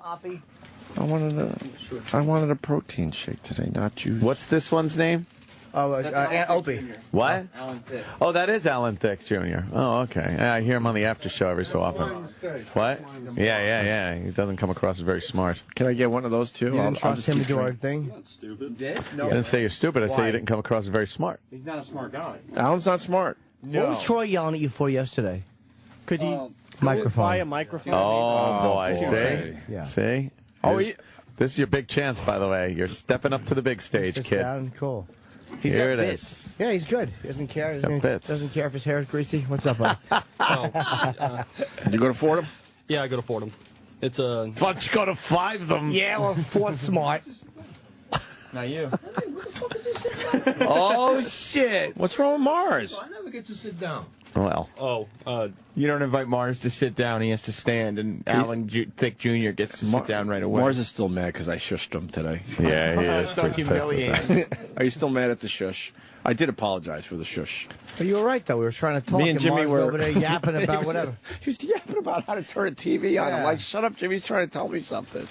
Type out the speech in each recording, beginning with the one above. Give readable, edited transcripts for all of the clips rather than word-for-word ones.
Opie? I wanted a protein shake today, not juice. What's this one's name? Opie. What? Alan Thicke. Oh, that is Alan Thicke Jr. Oh, okay. Yeah, I hear him on the after show every so often. What? Yeah. He doesn't come across as very smart. Can I get one of those too? You didn't trust him to do our thing? That's stupid. No. I didn't say you're stupid. I say you didn't come across as very smart. He's not a smart guy. Alan's not smart. No. What was Troy yelling at you for yesterday? Could you Microphone. buy a microphone? Oh, boy. boy. See? Yeah. See? Oh, This is your big chance, by the way. You're stepping up to the big stage, Sits kid. down, cool. He's Here got it bits. is. Yeah, he's good. He doesn't care. got bits. Doesn't care if his hair is greasy. What's up, buddy? You go to Fordham? Yeah, I go to Fordham. It's a... Why don't you go to 5 of them? Yeah, well, Ford's smart. Not you. Oh, shit. What's wrong with Mars? I never get to sit down. Well, You don't invite Mars to sit down. He has to stand, and Alan Thicke Jr. gets to sit down right away. Mars is still mad because I shushed him today. yeah, he is. so pretty pissed at that. humiliating. Are you still mad at the shush? I did apologize for the shush. But you were right, though. We were trying to talk. Me and Jimmy Mars were over there yapping about whatever. He was yapping about how to turn a TV on. Yeah. I'm like, shut up, Jimmy's trying to tell me something.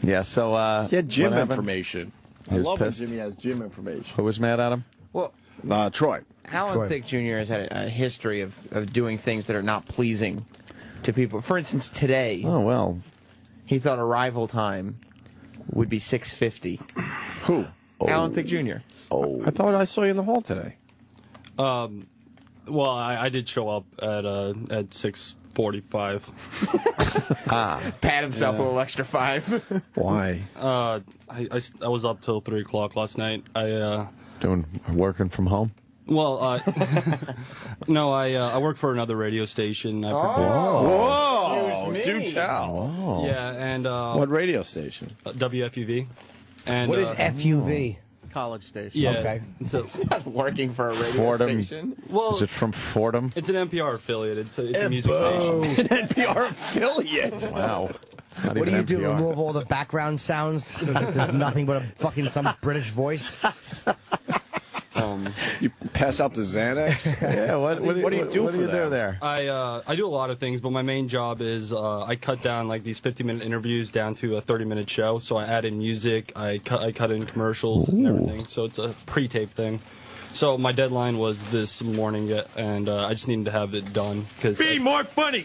Yeah, so, He had gym what happened? information. He I was love pissed? when Jimmy has gym information. Who was mad at him? Well, Troy. Alan Troy. Thicke Jr. has had a history of doing things that are not pleasing to people. For instance, today, Oh, well. he thought arrival time would be 6:50. Who? Alan Thicke Jr. Oh. I thought I saw you in the hall today. Well, I did show up at 6:45. Pat himself a little extra 5. Why? I was up till 3 o'clock last night. Working from home? Well, no, I work for another radio station. Whoa! Do tell. Oh. Yeah, and What radio station? WFUV. And What is FUV? College station. Yeah. Okay. It's a, Working for a radio Fordham. station. well, Is it from Fordham? it's an NPR affiliate. It's a music station. An NPR affiliate. Wow. It's not What do even you do? NPR. Remove all the background sounds? There's nothing but some British voice. You pass out the Xanax? Yeah, what do you do for them? There? I do a lot of things, but my main job is I cut down like these 50-minute interviews down to a 30-minute show. So I add in music, I cut in commercials and everything. So it's a pre-tape thing. So my deadline was this morning, and I just needed to have it done because Be more funny!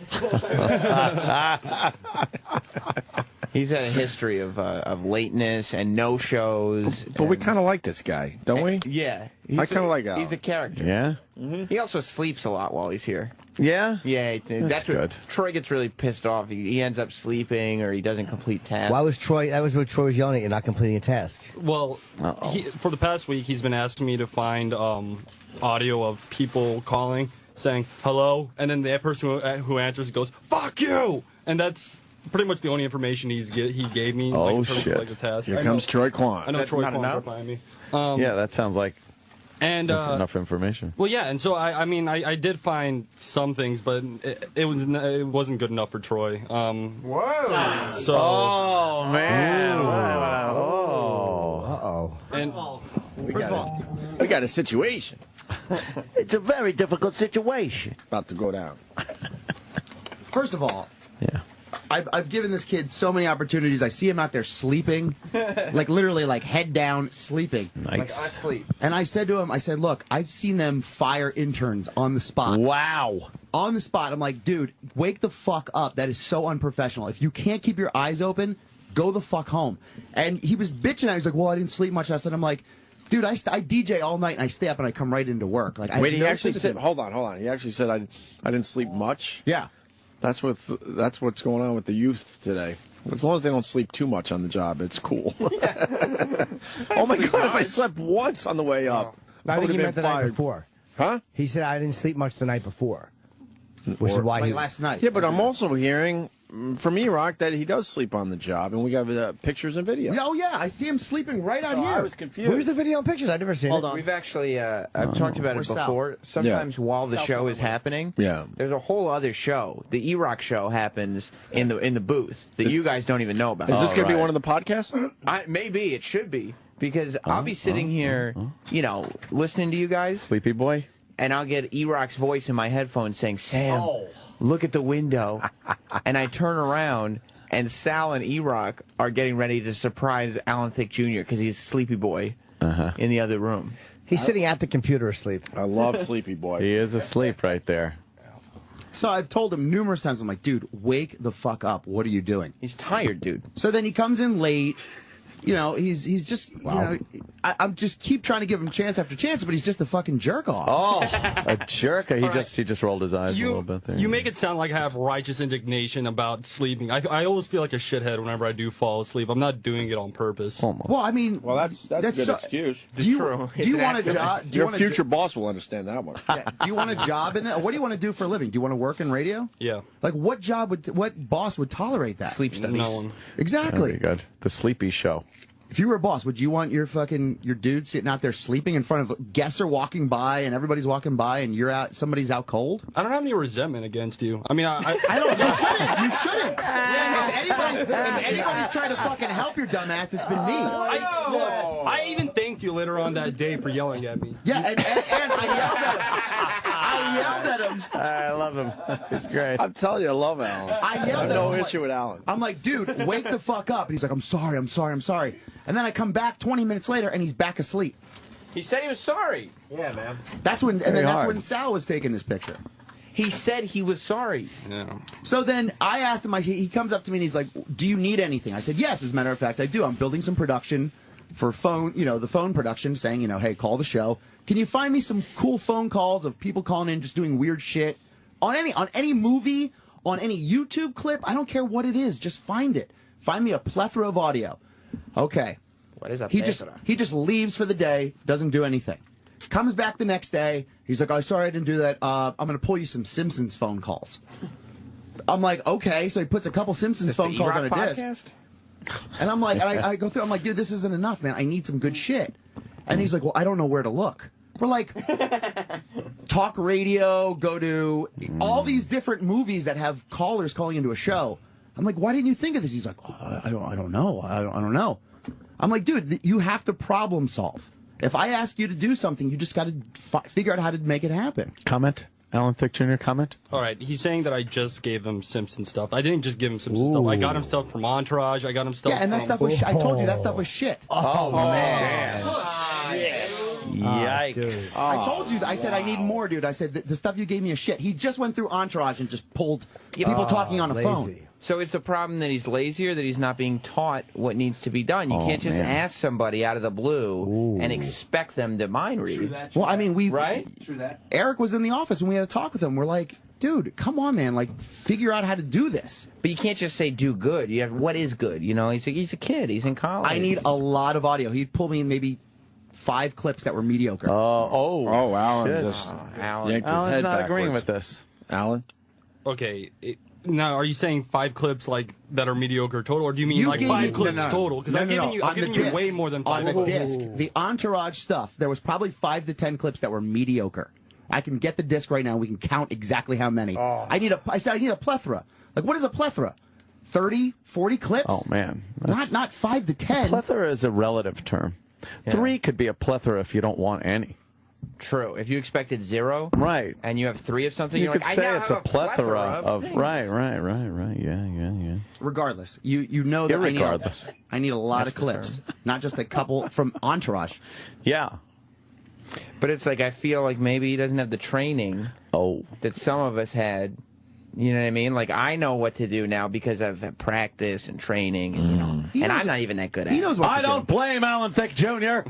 He's had a history of lateness and no shows. But we kind of like this guy, don't we? Yeah, I kind of like Al. He's a character. Yeah? He also sleeps a lot while he's here. Yeah? Yeah, that's what good. Troy gets really pissed off. He ends up sleeping or he doesn't complete tasks. Why was Troy? That was what Troy was yelling at you, not completing a task. well, for the past week he's been asking me to find audio of people calling saying hello, and then the person who answers goes "fuck you," and that's pretty much the only information he gave me. Oh, in terms of, shit. like the task. Here comes Troy Kwan. I know Troy not Kwan's enough? behind me. Yeah, that sounds like And enough information. well, yeah, and so I did find some things, but it wasn't good enough for Troy. Whoa! So Oh, man. Uh-oh. and We got a situation It's a very difficult situation. about to go down. First of all, Yeah. I've given this kid so many opportunities. I see him out there sleeping, like literally like head down sleeping. Nice. Sleep. And I said to him, look, I've seen them fire interns on the spot. Wow. On the spot. I'm like, dude, wake the fuck up. That is so unprofessional. If you can't keep your eyes open, go the fuck home. And he was bitching at me. He's like, well, I didn't sleep much last night. I'm like, dude, I DJ all night and I stay up and I come right into work. Like, Wait, he actually said, hold on. He actually said, I didn't sleep much. Yeah. That's what's going on with the youth today. As long as they don't sleep too much on the job, it's cool. Oh my God! I slept once on the way up. I think he would've meant the been night fired. before. Huh? He said, I didn't sleep much the night before. Which is why Like he... last night. Yeah, but I'm also hearing from E-Rock that he does sleep on the job, and we got pictures and video. Oh, yeah. I see him sleeping right out here. I was confused. Where's the video and pictures? I've never seen it. We've actually I've talked about it We're south. before. Sometimes while the show is happening, Yeah. there's a whole other show. The E-Rock show happens in the booth that you guys don't even know about. Is this going to be right. one of the podcasts? Maybe it should be because I'll be sitting here, listening to you guys, Sleepy boy? and I'll get E-Rock's voice in my headphones saying, "Sam, look at the window," and I turn around. and Sal and E-Rock are getting ready to surprise Alan Thicke Jr. because he's Sleepy Boy in the other room. He's sitting at the computer asleep. I love Sleepy Boy. He is asleep right there. So I've told him numerous times, I'm like, dude, wake the fuck up. What are you doing? He's tired, dude. So then he comes in late. You know, he's just, you know, I'm just keep trying to give him chance after chance, but he's just a fucking jerk off. Oh, a jerk. He just rolled his eyes a little bit there. You make it sound like I have righteous indignation about sleeping. I always feel like a shithead whenever I do fall asleep. I'm not doing it on purpose. Almost. Well, I mean, Well, that's a good excuse. Do you want a job? Your future boss will understand that one. Do you want a job in that? What do you want to do for a living? Do you want to work in radio? Yeah. Like, what boss would tolerate that? Sleep studies. No one. Exactly. Very good. The Sleepy Show. If you were a boss, would you want your dude sitting out there sleeping in front of guests are walking by and everybody's walking by and somebody's out cold? I don't have any resentment against you. I mean, I don't. You shouldn't. If anybody's trying to fucking help your dumbass, it's been me. I even thanked you later on that day for yelling at me. Yeah, and I yelled at him. I love him. It's great. I'm telling you, I love Alan. I yelled have at no him. issue with Alan. I'm like, dude, wake the fuck up. And he's like, I'm sorry. And then I come back 20 minutes later, and he's back asleep. He said he was sorry. Yeah, man. That's when Sal was taking this picture. He said he was sorry. Yeah. So then I asked him, he comes up to me and he's like, do you need anything? I said, yes, as a matter of fact, I do. I'm building some production for phone, the phone production, saying, hey, call the show. Can you find me some cool phone calls of people calling in just doing weird shit? On any movie, on any YouTube clip, I don't care what it is, just find it. Find me a plethora of audio. Okay. What is that? He just leaves for the day, doesn't do anything. Comes back the next day. He's like, "Oh, sorry, I didn't do that. I'm going to pull you some Simpsons phone calls." I'm like, "Okay." So he puts a couple Simpsons phone calls on a disc. And I'm like, I go through. I'm like, "Dude, this isn't enough, man. I need some good shit." And he's like, "Well, I don't know where to look." We're like, talk radio, go to all these different movies that have callers calling into a show. I'm like, "Why didn't you think of this?" He's like, "I don't know. I don't know." I'm like, "Dude, you have to problem solve. If I ask you to do something, you just got to figure out how to make it happen." Comment? Alan Thicke Jr. comment? All right, he's saying that I just gave him Simpson stuff. I didn't just give him Simpson stuff. I got him stuff from Entourage. I got him stuff. Yeah, and that stuff was. I told you that stuff was shit. Oh man. Yikes. I told you. I said I need more, dude. I said the stuff you gave me is shit. He just went through Entourage and just pulled people talking on a phone. So it's the problem that he's lazy or that he's not being taught what needs to be done. You can't just ask somebody out of the blue and expect them to mind read. Well, I mean, right? True that. Eric was in the office and we had a talk with him. We're like, dude, come on, man. Like, figure out how to do this. But you can't just say do good. You have what is good. He's a kid. He's in college. I need a lot of audio. He'd pull me maybe 5 clips that were mediocre. Alan just Alan. yanked his Alan's head not backwards. agreeing with this. Alan? Okay. Now, are you saying 5 clips like that are mediocre total, or do you mean You like gave 5 me- clips no, no. total? Because No, I'm no, giving no. you, On I'm giving the you disc. way more than 5 On the clips. disc, the Entourage stuff, there was probably 5 to 10 clips that were mediocre. I can get the disc right now. We can count exactly how many. I said I need a plethora. Like, what is a plethora? 30, 40 clips? Oh man. Not 5 to 10. Plethora is a relative term. 3 could be a plethora if you don't want any. True. If you expected 0, Right. and you have 3 of something, You you're could like, say I now it's have a plethora of things. right. Yeah. Regardless, you know that Irregardless. I need a lot of clips, not just a couple from Entourage. Yeah. But it's like I feel like maybe he doesn't have the training that some of us had. You know what I mean? Like, I know what to do now because I've had practice and training, and I'm not even that good at it. He knows what I to don't do. blame Alan Thicke Jr.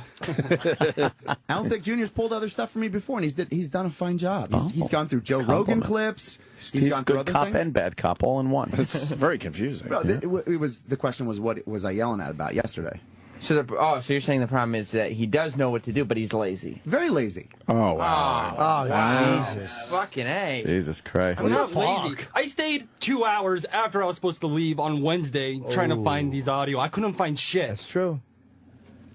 Alan Thicke Jr.'s pulled other stuff for me before, and he's done a fine job. He's gone through Joe Rogan clips. He's gone through good other cop things. and bad cop all in one. It's very confusing. Bro, the question was, what was I yelling at about yesterday? So so you're saying the problem is that he does know what to do, but he's lazy. Very lazy. Oh, wow. Jesus. Fucking A. Jesus Christ. I'm not lazy. I stayed 2 hours after I was supposed to leave on Wednesday trying to find these audio. I couldn't find shit. That's true.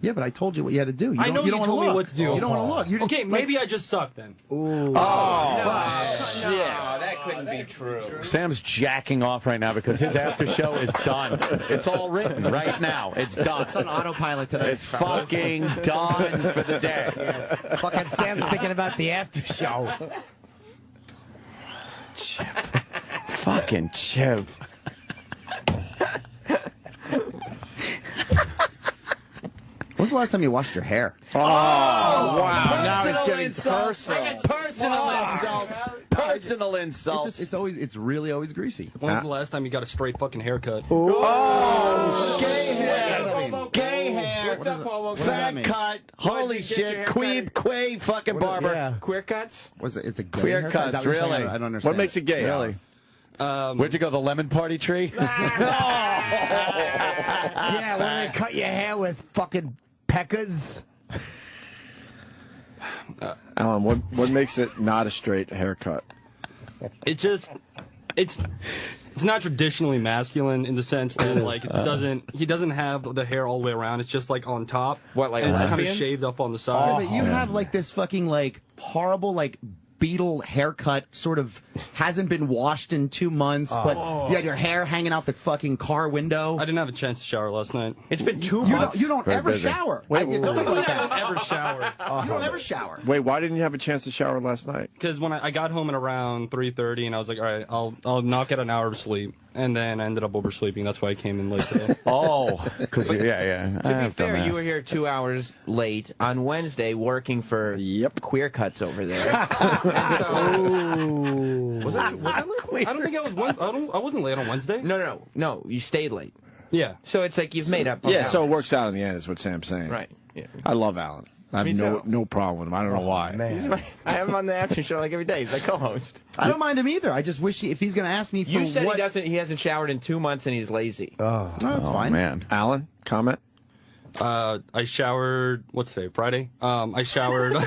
Yeah, but I told you what you had to do. I know you don't told wanna me look. what to do. You don't want to look. You just, Okay, maybe I just suck then. No, that couldn't be true. Sam's jacking off right now because his after show is done. It's all written right now. It's done. It's on autopilot today. It's fucking done for the day. Fucking Sam's thinking about the after show. Fucking Chip. When's the last time you washed your hair? Oh, wow. Now it's getting insults. personal. Personal insults. Personal insults. It's really always greasy. When's the last time you got a straight fucking haircut? Oh, Gay hair. Gay hair. What does that mean? Cut. Holy shit. Quay fucking barber. Yeah. Queer cuts? What's it? It's a gay Queer haircut? cuts, Is that what you're saying? really? I don't understand. what makes it gay? Really? Where'd you go? The lemon party tree? Yeah, when they cut your hair with fucking peckers. Alan, what makes it not a straight haircut? It just, it's not traditionally masculine in the sense that like he doesn't have the hair all the way around. It's just like on top. What, like and it's kind of lesbian? shaved up on the Yeah, side. but you have like this fucking like horrible like beetle haircut, sort of hasn't been washed in 2 months, but you had your hair hanging out the fucking car window. I didn't have a chance to shower last night. It's been 2 You months. don't Very ever busy. shower. Wait, You don't I like don't that. ever shower. You don't ever shower. Wait, why didn't you have a chance to shower last night? Because when I got home at around 3:30, and I was like, all right, I'll knock out an hour of sleep, and then I ended up oversleeping. That's why I came in late today. Oh, because yeah. To be fair, you were here 2 hours late on Wednesday working for Queer Cuts over there. And so, Was I late? I don't think I was. I wasn't late on Wednesday. no, you stayed late. Yeah. So it's like you've made up. Yeah, hours. so it works out in the end, is what Sam's saying. Right. Yeah. I love Alan. I have Me too. no problem with him. I don't know why. I have him on the action show like every day. He's my co-host. I don't mind him either. I just wish if he's going to ask me for You said what... he hasn't showered in 2 months and he's lazy. No, that's fine. Man. Alan, comment? I showered. What's today? Friday. I showered. Do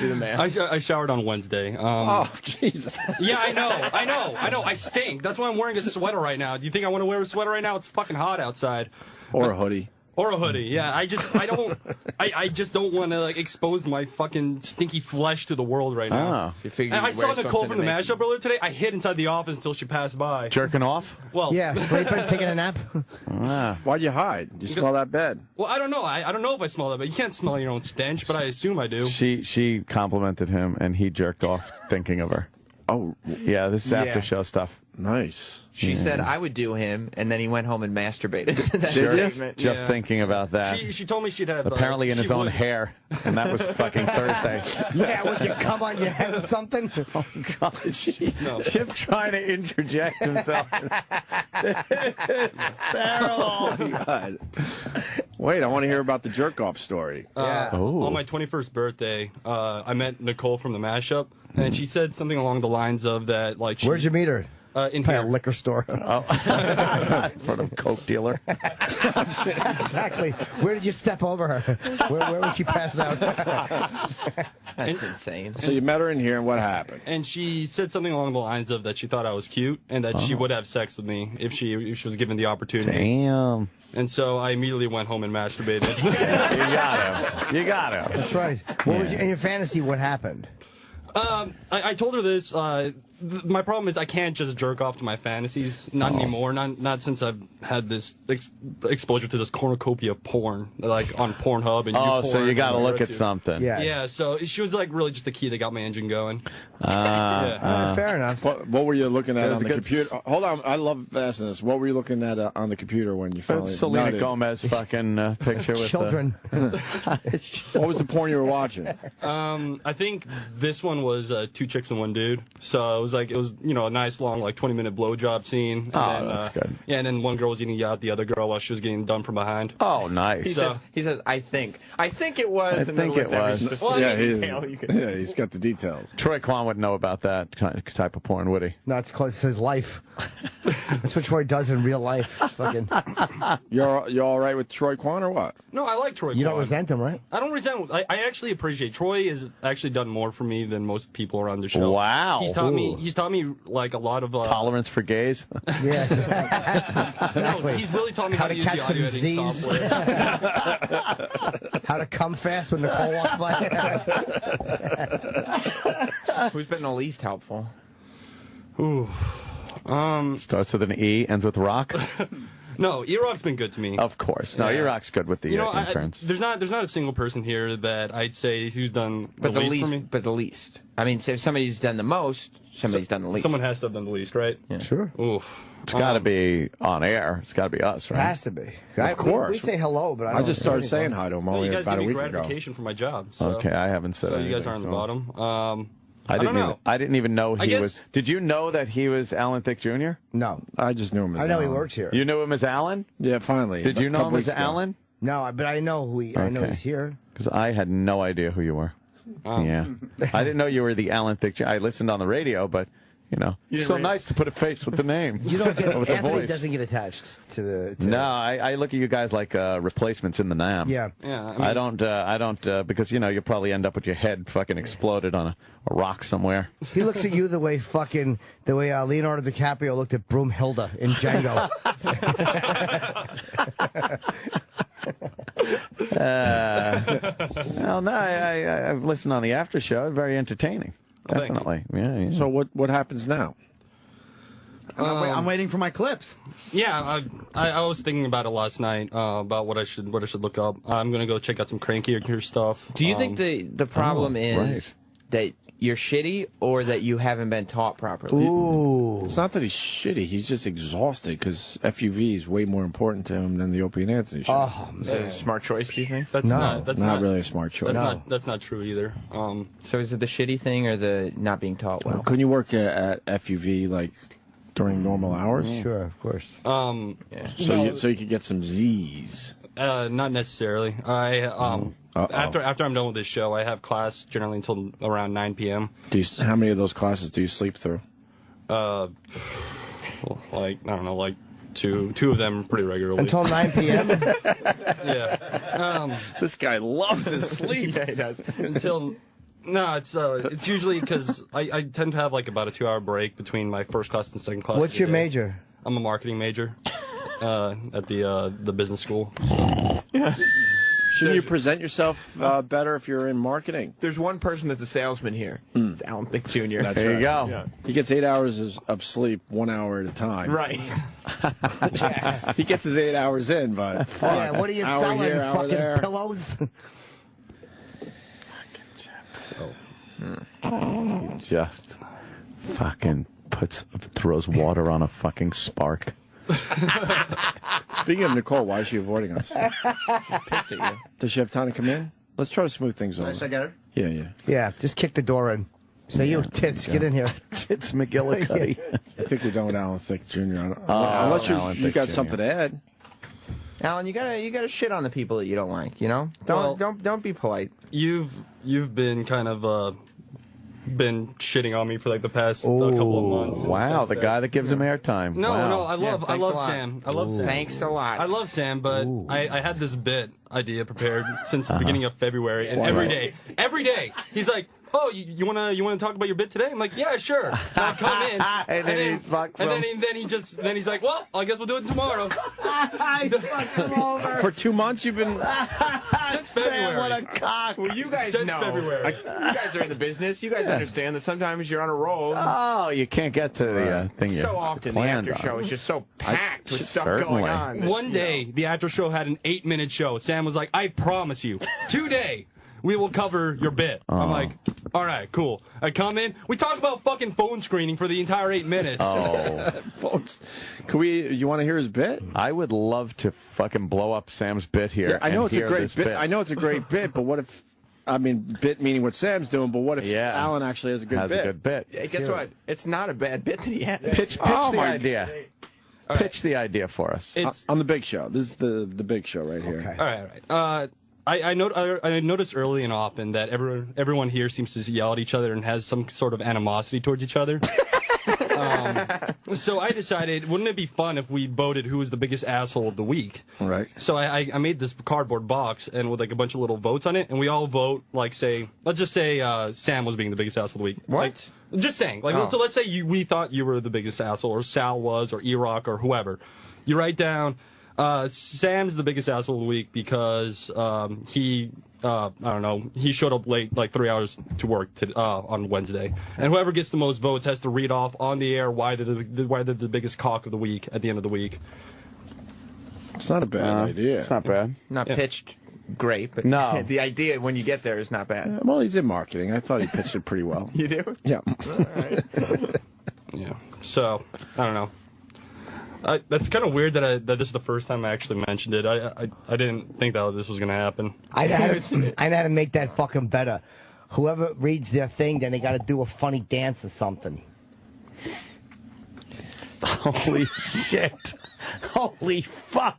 the math. I showered on Wednesday. Oh, Jesus. Yeah, I know. I stink. That's why I'm wearing a sweater right now. Do you think I want to wear a sweater right now? It's fucking hot outside. Or a hoodie. Or a hoodie. Yeah, I just don't want to like expose my fucking stinky flesh to the world right now. Oh. You figure And I you'd saw wear Nicole something from the to make mashup earlier today. I hid inside the office until she passed by. Jerking off? Well, Yeah, sleeping, taking a nap. Why'd you hide? You smell that bad. Well, I don't know. I don't know if I smell that, but you can't smell your own stench. But I assume I do. She complimented him, and he jerked off thinking of her. Oh, Yeah, this is after show stuff. nice. She said I would do him, and then he went home and masturbated. That Did you? segment. Just Yeah. thinking about that. She told me she'd have. Apparently in she his own would- hair, and that was fucking Thursday. Yeah, would you come on your head or something? Oh, God. Chip trying to interject himself. Oh, God. Wait, I want to hear about the jerk-off story. On my 21st birthday, I met Nicole from the mashup, and she said something along the lines of that, like, Where'd you meet her? in By here. a liquor store. Oh. For the coke dealer. Exactly. Where did you step over her? Where was she passed out? That's insane. So you met her in here, and what happened? And she said something along the lines of that she thought I was cute, and that she would have sex with me if she was given the opportunity. Damn. And so I immediately went home and masturbated. You got him. You got him. That's right. What was in your fantasy? What happened? I told her this. My problem is I can't just jerk off to my fantasies. Not anymore. Not since I've had this exposure to this cornucopia of porn, like on Pornhub and Oh, YouPorn so you got to and look at YouTube. something. Yeah. Yeah, so she was like really just the key that got my engine going. Fair enough. What were you looking at was on a the good computer? Hold on, I love asking this. What were you looking at on the computer when you finally That's Selena nutted? Gomez fucking picture with Children. What was the porn you were watching? I think this one was 2 chicks and 1 dude. So it was a nice long like 20-minute blowjob scene. And then, that's good. Yeah, and then one girl was eating out the other girl while she was getting done from behind. Oh, nice. He says, I think it was. I and then think lists it every was. specific Well, I mean, detail you could- Yeah, he's got the details. Troy Kwan would know about that type of porn, would he? No, it's called, it's his life. That's what Troy does in real life. Fucking, You're all right with Troy Kwan or what? No, I like Troy. you don't Kwan. resent him, right? I don't resent. I actually appreciate. Troy has actually done more for me than most people around the show. Wow. He's taught me like a lot of Tolerance for gays? Yeah. No, he's really taught me how to use catch the some audio editing Z's. software. How to come fast when Nicole walks by. Who's been the least helpful? Starts with an E, ends with rock? No, E-Rock's been good to me. Of course. No, Yeah. E-Rock's good with the interns. There's not a single person here that I'd say who's done the least for me. But the least. I mean, if somebody's done the most, somebody's done the least. Someone has to have done the least, right? Yeah. Sure. Oof. It's got to be on air. It's got to be us, It right? has to be. Of course. We say hello, but I just started saying hi to him No, only you guys about give a me week ago. gratification for my job. So, Okay, I haven't said so anything. you guys are on the bottom. I don't know. I didn't even know he guess- was. Did you know that he was Alan Thicke Jr.? No. I just knew him as I know he Alan. works here. You knew him as Alan? Yeah, finally. Did you A know couple him as weeks ago. Alan? No, but I know who I know Okay. he's here. Because I had no idea who you were. Yeah. I didn't know you were the Alan Thicke Jr. I listened on the radio, but, it's so nice to put a face with the name. You don't get with the Anthony voice. doesn't get attached to the. To No, I look at you guys like replacements in the NAM. Yeah. Yeah, I don't, because, you'll probably end up with your head fucking exploded on a rock somewhere. He looks at you the way Leonardo DiCaprio looked at Broomhilda in Django. Well, no, I've listened on the after show. Very entertaining. Thank you. Definitely. Yeah. So what happens now? I'm waiting for my clips. Yeah, I was thinking about it last night about what I should look up. I'm gonna go check out some crankier stuff. Do you think the problem is right. that you're shitty or that you haven't been taught properly? Ooh. It's not that he's shitty. He's just exhausted because FUV is way more important to him than the Opie and Anthony show. Oh, Is that a smart choice, do you think? That's No. not really a smart choice. That's not true either. So is it the shitty thing or the not being taught well? Couldn't you work at FUV like during normal hours? Sure, of course. So you could get some Z's. Not necessarily. After I'm done with this show, I have class generally until around 9 p.m. How many of those classes do you sleep through? I don't know, like two of them pretty regularly. Until 9 p.m. Yeah. This guy loves his sleep. Yeah, he does. Until. No, it's usually because I tend to have like about a 2-hour break between my first class and second class. What's of the your day. major? I'm a marketing major at the business school. Shouldn't you present yourself better if you're in marketing? There's one person that's a salesman here. It's Alan Thicke Jr. That's There you right. go. Yeah. He gets 8 hours of sleep 1 hour at a time. Right. He gets his 8 hours in, but fuck. Yeah, what are you hour selling? here, hour Fucking there. pillows? He just fucking throws water on a fucking spark. Speaking of Nicole, why is she avoiding us? Pissed at you. Does she have time to come in? Let's try to smooth things over. Should I get her? Yeah. Yeah, just kick the door in. Say, you tits, get in here. It's McGillicuddy. I think we're done with Alan Thicke Jr. Unless Alan you Thicke got Jr. something to add. Alan, you gotta shit on the people that you don't like. Well- Don't be polite. You've been kind of been shitting on me for like the past couple of months. Wow, Since the that- guy that gives him airtime. No, Wow. no, I love thanks a lot. Sam. I love Sam. Thanks a lot. I love Sam, but I had this bit idea prepared since the beginning of February, and every day, he's like, "Oh, you wanna talk about your bit today?" I'm like, "Yeah, sure." And I come in, And then he fucks and him. then he's like, "Well, I guess we'll do it tomorrow." For 2 months, you've been. Since February. What a cock. Well, you guys Since know. February. You guys are in the business. You guys understand that sometimes you're on a roll. Oh, you can't get to the thing you So often the planned after show on. is just so packed with stuff certainly. going on. One day, the after show had an 8-minute show. Sam was like, "I promise you, today we will cover your bit." I'm like, "All right, cool." I come in, we talk about fucking phone screening for the entire 8 minutes. Folks, you want to hear his bit? I would love to fucking blow up Sam's bit here. Yeah, I know and it's a hear great this bit. I know it's a great bit, but what if? I mean, bit meaning what Sam's doing, but what if Alan actually has a good has bit? a good bit. Hey, guess what? It's not a bad bit that he had. Pitch Oh, the my idea. Pitch the idea for us. It's On the big show. This is the big show right here. all right. I noticed early and often that everyone here seems to yell at each other and has some sort of animosity towards each other. So I decided, wouldn't it be fun if we voted who was the biggest asshole of the week? Right. So I made this cardboard box and with like a bunch of little votes on it, and we all vote like let's just say Sam was being the biggest asshole of the week. What? Like, just saying. Like, so let's say we thought you were the biggest asshole, or Sal was, or E-Rock, or whoever. You write down. Sam's the biggest asshole of the week because he showed up late, like 3 hours to work on Wednesday. And whoever gets the most votes has to read off on the air why they're the biggest cock of the week at the end of the week. It's not a bad idea. It's not bad. Not pitched great, but No. the idea when you get there is not bad. Well, he's in marketing. I thought he pitched it pretty well. You do? Yeah. Yeah. So I don't know. That's kind of weird that this is the first time I actually mentioned it. I didn't think that this was gonna happen. I had to make that fucking better. Whoever reads their thing, then they got to do a funny dance or something. Holy shit. Holy fuck.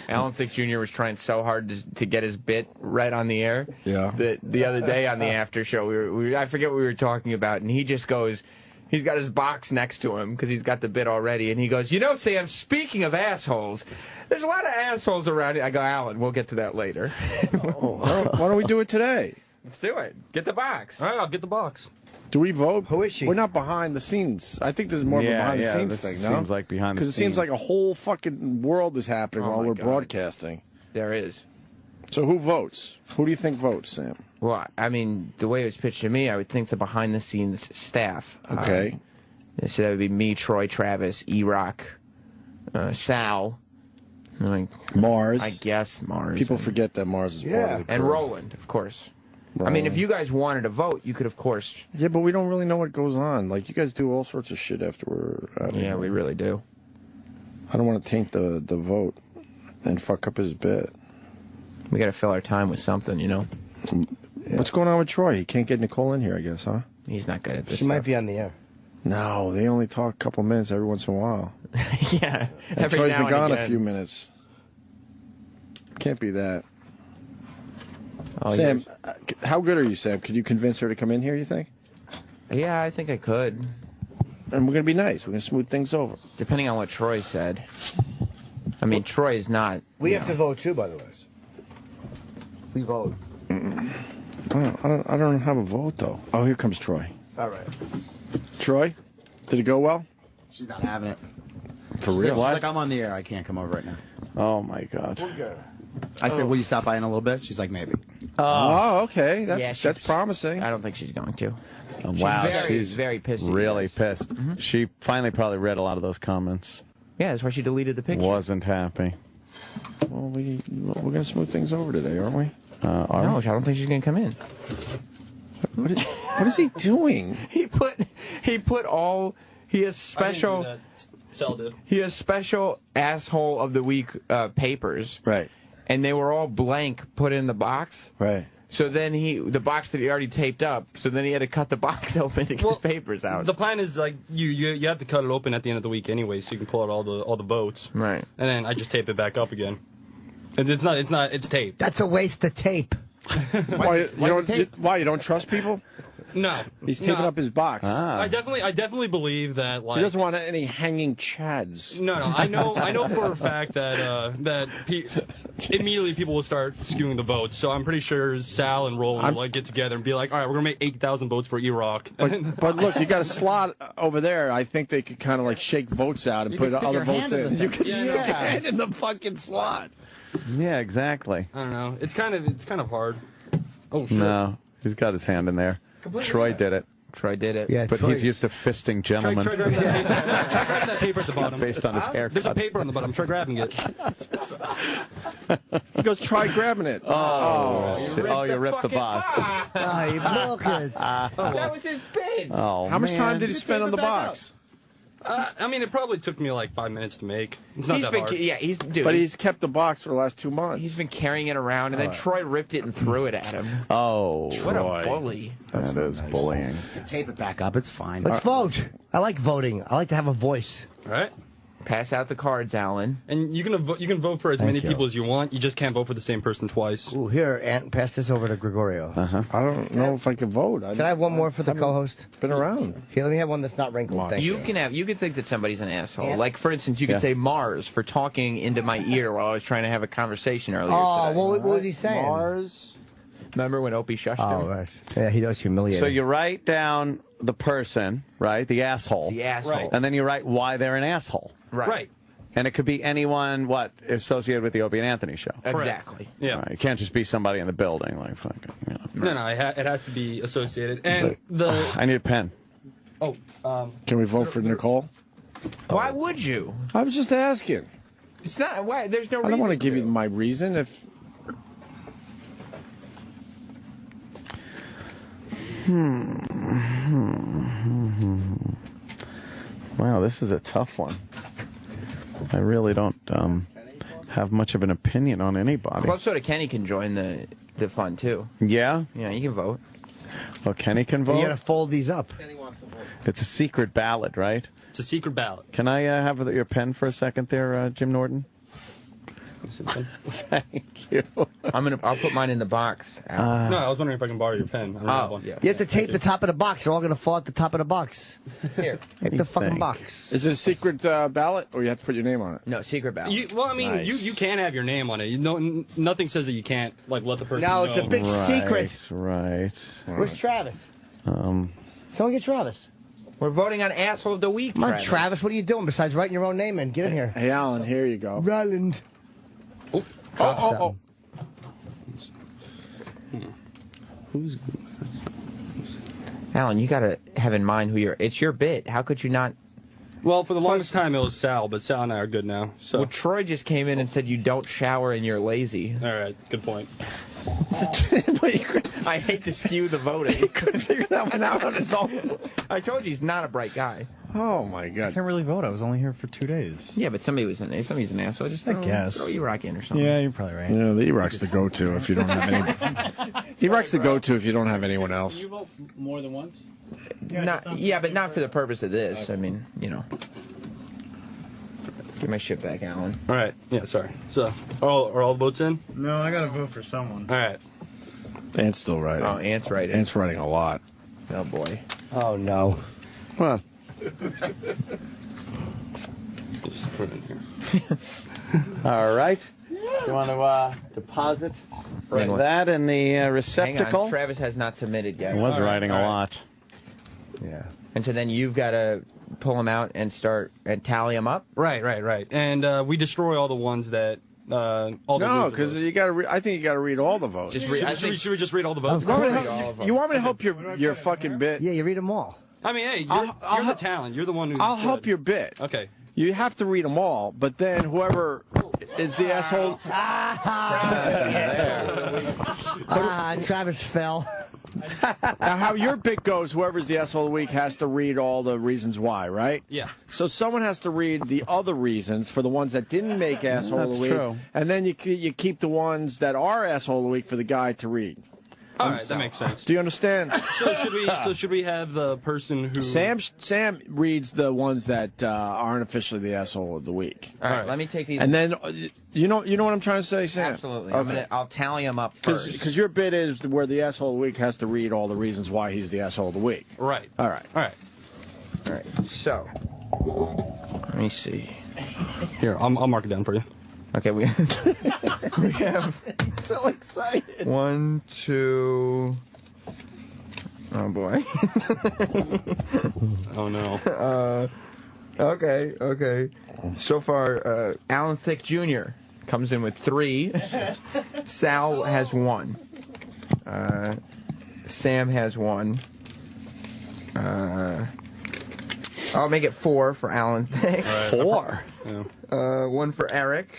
Alan Thicke Jr. was trying so hard to get his bit right on the air. Yeah. The other day on the after show, I forget what we were talking about, and he just goes, he's got his box next to him because he's got the bit already, and he goes, you know, Sam, speaking of assholes, there's a lot of assholes around here. I go, Alan, we'll get to that later. Why don't we do it today? Let's do it. Get the box. All right, I'll get the box. Do we vote? Who is she? We're not behind the scenes. I think this is more of a behind the scenes this thing, no? seems like behind the Because scenes. it seems like a whole fucking world is happening while my we're God. broadcasting. There is. So who votes? Who do you think votes, Sam? Well, I mean, the way it was pitched to me, I would think the behind-the-scenes staff. Okay. So that would be me, Troy, Travis, E-Rock, Sal, Mars. I guess Mars. People forget that Mars is part of the And crew. Roland, of course. I mean, if you guys wanted to vote, you could, of course. Yeah, but we don't really know what goes on. Like, you guys do all sorts of shit after we're out of Yeah, here. we really do. I don't want to taint the vote and fuck up his bit. We got to fill our time with something, you know? What's going on with Troy? He can't get Nicole in here, I guess, huh? He's not good at this She might stuff. be on the air. No, they only talk a couple minutes every once in a while. Yeah. And Every Troy's now been and gone a again. few minutes. Can't be that. Oh, Sam, how good are you, Sam? Could you convince her to come in here, you think? Yeah, I think I could. And we're going to be nice. We're going to smooth things over. Depending on what Troy said. I mean, Troy is not. We have to vote too, by the way. We vote. I don't have a vote, though. Oh, here comes Troy. All right. Troy, did it go well? She's not having it. For She's real? like, I'm on the air. I can't come over right now. Oh, my God. I said, will you stop by in a little bit? She's like, maybe. Oh, okay. Yeah, That's promising. I don't think she's going to. Wow, She's very pissed at you really guys. pissed. She finally probably read a lot of those comments. Yeah, that's why she deleted the picture. Wasn't happy. Well, we're going to smooth things over today, aren't we? No, I don't think she's going to come in. What is he doing? He put all. He has special. I didn't do that. Sal did. He has special asshole of the week papers. Right. And they were all blank, put in the box. Right. So then the box that he already taped up. So then he had to cut the box open to get the papers out. The plan is like you have to cut it open at the end of the week anyway, so you can pull out all the votes. Right. And then I just tape it back up again. And it's tape. That's a waste of tape. Why you don't trust people? No. He's taping No. up his box. I definitely believe that like He doesn't want any hanging chads. No, I know for a fact that immediately people will start skewing the votes. So I'm pretty sure Sal and Roland will like get together and be like, all right, we're gonna make 8,000 votes for E-Rock. But look, you got a slot over there. I think they could kind of like shake votes out and You put can stick other your votes hand in in. the You thing. can Yeah, stick yeah. your hand in the fucking slot. Yeah, exactly. I don't know. It's kind of hard. Oh shit. No, he's got his hand in there. Troy did it. Troy did it. Yeah, But Troy- he's used to fisting Try gentlemen grab that paper at the bottom. based on his haircut. There's a paper on the bottom. Try grabbing it. He goes, try grabbing it. Oh, you ripped the box. Ah, you bullshit. That was his bid. Oh, How much man. time did he spend tape on the it back box? I mean, it probably took me like 5 minutes to make. It's not that hard. But he's kept the box for the last 2 months. He's been carrying it around, and then Troy ripped it and threw it at him. Oh, What a bully. that is bullying. Tape it back up. It's fine. Let's vote. I like voting. I like to have a voice. All right. Pass out the cards, Alan. And you can vote for as many people as you want. You just can't vote for the same person twice. Ooh, here, Ant, pass this over to Gregorio. I don't know if I can vote. Can I have one more for the co-host? Been around. Here, let me have one that's not wrinkled. Thank you. You can think that somebody's an asshole. Yeah. Like, for instance, you could Yeah. say Mars for talking into my ear while I was trying to have a conversation earlier Oh, today. what was he saying? Mars. Remember when Opie shushed Oh, him? right. Yeah, he does humiliate. So you write down the person, right? The asshole. The asshole. Right. And then you write why they're an asshole. Right. And it could be anyone, associated with the Opie and Anthony show. Exactly. Yeah. Right. It can't just be somebody in the building. Like, fucking, No, it has to be associated. And I need a pen. oh, Can we vote for Nicole? Why would you? I was just asking. It's not. Why? There's no reason. I don't want to give you my reason if. Wow, this is a tough one. I really don't have much of an opinion on anybody. Club Soda Kenny can join the fun too. Yeah? Yeah, you can vote. Oh, Kenny can vote? You gotta fold these up. It's a secret ballot, right? It's a secret ballot. Can I have your pen for a second there, Jim Norton? Thank you. I'll put mine in the box. No, I was wondering if I can borrow your pen. I don't have one. Yeah. You have to tape the top of the box. They're all gonna fall at the top of the box. Here. Tape the fucking box. Is it a secret ballot, or you have to put your name on it? No, secret ballot. Well, I mean, Nice. you can have your name on it. You know, nothing says that you can't like let the person No, know. it's a big secret. Right. Where's Travis? Someone get Travis. We're voting on Asshole of the Week. Come on, Travis. What are you doing besides writing your own name in? Get in here. Hey, Alan, here you go. Ryland. Oh. Who's Alan, you gotta have in mind who you're. It's your bit. How could you not? Well, for the longest time it was Sal, but Sal and I are good now. So, Well, Troy just came in and said you don't shower and you're lazy. all right, good point. I hate to skew the voting. He couldn't figure that one out on his own. I told you he's not a bright guy. Oh my I God. can't really vote. I was only here for 2 days. Yeah, but somebody's an asshole. Just I throw, guess. throw E-Rock in or something. Yeah, you're probably right. Yeah, the E-Rock's the go-to if you don't have any. E-Rock's the go-to if you don't have anyone else. You vote more than once? Yeah, but not for the purpose of this. I mean, you know. Give my shit back, Alan. All right, yeah, sorry. So, are all the votes in? No, I gotta vote for someone. All right. Ant's still writing. Oh, Ant's right. Ant's writing a lot. Oh boy. Oh no. Well, Just put it in here. all right. You want to deposit Right. that in the Hang receptacle? on. Travis has not submitted yet. I was writing a all right. lot. Yeah. And so then you've got to pull them out and start and tally them up. Right. And we destroy all the ones that all the No, losers because votes. you got to. I think you got to read all the votes. Just Should read. we just read all the votes? Of course. You want me to help your fucking bit? Yeah, you read them all. I mean, hey, I'll you're the help- talent. You're the one who's I'll good. help your bit. Okay. You have to read them all, but then whoever is the asshole. Travis fell. Now, how your bit goes, whoever's the asshole of the week has to read all the reasons why, right? Yeah. So someone has to read the other reasons for the ones that didn't make asshole of That's the week, true. and then you keep the ones that are asshole of the week for the guy to read. All right, that makes sense. Do you understand? Should we have the person who Sam reads the ones that aren't officially the asshole of the week, All right, let me take these. and then you know what I'm trying to say, Sam. Absolutely. Okay. I'll tally them up first. Because your bit is where the asshole of the week has to read all the reasons why he's the asshole of the week. Right. All right. All right. All right. So, let me see. Here, I'll mark it down for you. Okay, we have So excited. 1, 2. Oh boy. Oh no. Okay. So far, Alan Thicke Jr. comes in with 3. Sal has 1. Sam has 1. I'll make it 4 for Alan Thicke. 4. Yeah. 1 for Eric.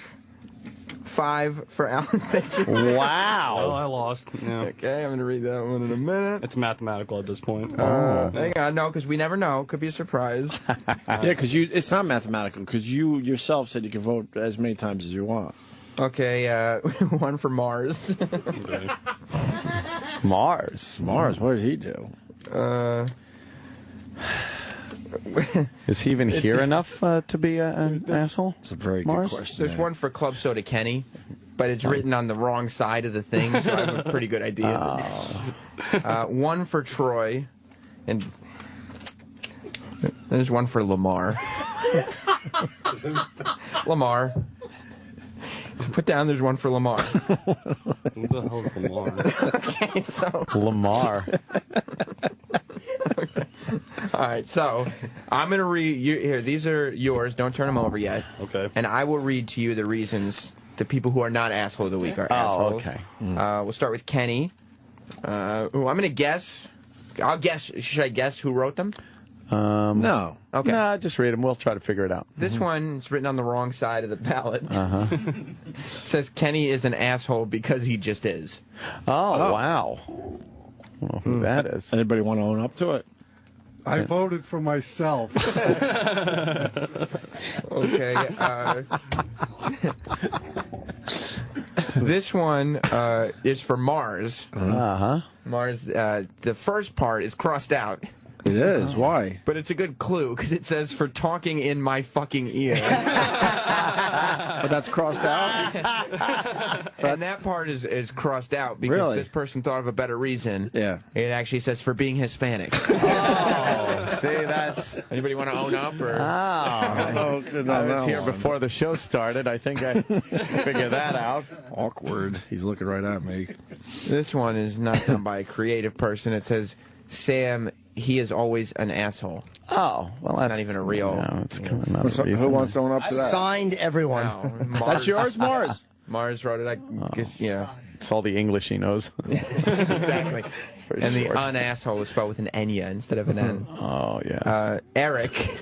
5 for Alan Thicke Jr. Well, Wow. I lost. Yeah. Okay, I'm going to read that one in a minute. It's mathematical at this point. Hang on, no, because we never know. Could be a surprise. Yeah, because it's not mathematical. Because you yourself said you can vote as many times as you want. Okay, 1 for Mars. Okay. Mars. Mars, what did he do? Is he even here enough to be an asshole? It's a very Mars? good question. There's 1 for Club Soda Kenny, but it's written on the wrong side of the thing, so I have a pretty good idea. 1 for Troy, and there's 1 for Lamar. Lamar. Put down, there's 1 for Lamar. Who the hell is Lamar? Okay, so, Lamar. all right, so I'm going to read you here. These are yours. Don't turn them over yet. Okay. And I will read to you the reasons the people who are not asshole of the week are assholes. okay. We'll start with Kenny. Who I'm going to guess. I'll guess. Should I guess who wrote them? No. Okay. Nah, just read them. We'll try to figure it out. This one's written on the wrong side of the ballot. Says Kenny is an asshole because he just is. Oh, wow. Well, who that is. Anybody want to own up to it? I voted for myself. Okay. This one is for Mars. Mars, the first part is crossed out. It is. Why? But it's a good clue because it says for talking in my fucking ear. But that's crossed out? And that part is crossed out because Really? this person thought of a better reason. Yeah. It actually says for being Hispanic. Oh, see, that's... Anybody want to own up? Or? Oh, I was here before the show started. I think I figured that out. Awkward. He's looking right at me. This one is not done by a creative person. It says, Sam, he is always an asshole. Oh, well, that's not even a real... No, it's kind of not a Who reason. wants to own up to that? Signed everyone. No, That's yours, Mars? Mars wrote it. I guess, yeah. It's all the English he knows. Exactly. Very And the short. un-asshole is spelled with an Enya instead of an N. Oh, yes. Eric.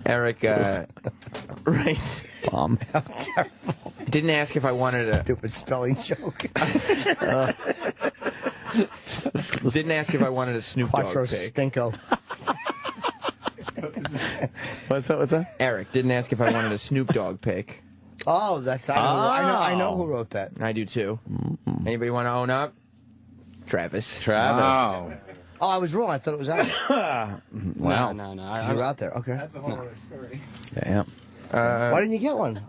Eric writes, Bomb. didn't ask if I wanted a... Stupid spelling joke. Didn't ask if I wanted a Snoop Dogg Quattro pic. Stinko. What's that? Eric didn't ask if I wanted a Snoop Dogg pic. Oh, that's I know who wrote that. I do too. Anybody want to own up? Travis. Wow. Oh, I was wrong. I thought it was out. Wow. No. You were out there. Okay. That's a whole other story. Damn. Why didn't you get one?